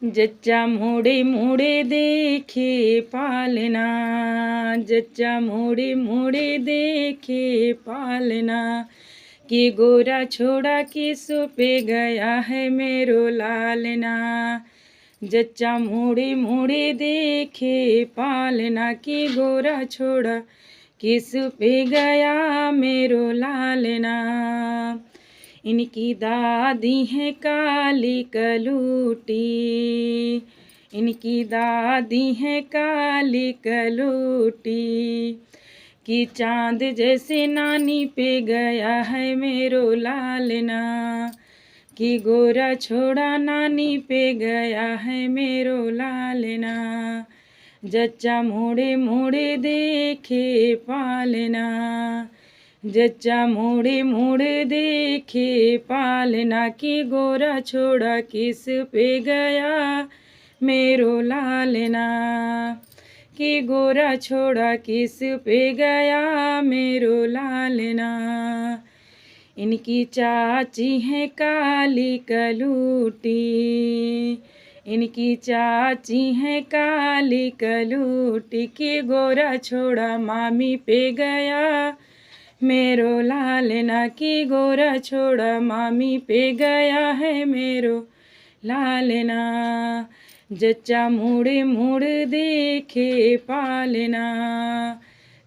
जच्चा मोड़े मोड़े देखे पालना, जच्चा मोड़े मोड़े देखे पालना, कि गोरा छोड़ा किस पे गया है मेरो लालना। जच्चा मोड़े मोड़े देखे पालना, कि गोरा छोड़ा किस पे गया मेरो लालना। इनकी दादी है काली कलूटी, इनकी दादी है काली कलूटी, कि चांद जैसे नानी पे गया है मेरो लालना, कि गोरा छोड़ा नानी पे गया है मेरो लालना। जच्चा मोड़े मोड़े देखे पालना, जच्चा मोड़े मोड़े देखे पालना, कि गोरा छोड़ा किस पे गया मेरो लालना, कि गोरा छोड़ा किस पे गया मेरो लालना। इनकी चाची है काली कलूटी, इनकी चाची है काली कलूटी, कि गोरा छोड़ा मामी पे गया मेरो लालना, कि गोरा छोड़ा मामी पे गया है मेरो लालना। जच्चा मोड़े मोड़े देखे पालना,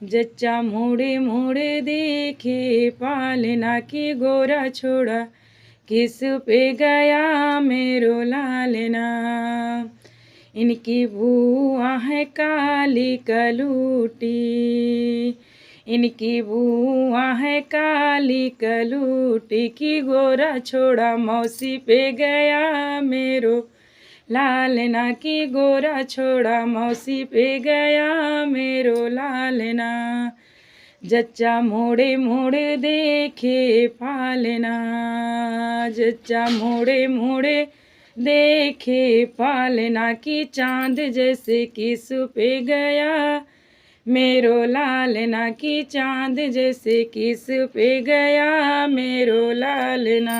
जच्चा मोड़े मोड़े देखे पालना, कि गोरा छोड़ा किस पे गया मेरो लालना। इनकी बुआ है काली कलूटी, इनकी बुआ है काली कलूटी, कि गोरा छोड़ा मौसी पे गया मेरो लालना, कि गोरा छोड़ा मौसी पे गया मेरो लालना। जच्चा मोड़े मोड़े देखे पालना, जच्चा मोड़े मोड़े देखे पालना, कि चांद जैसे किस पे गया मेरो लालना, कि चांद जैसे किस पे गया मेरो लालना।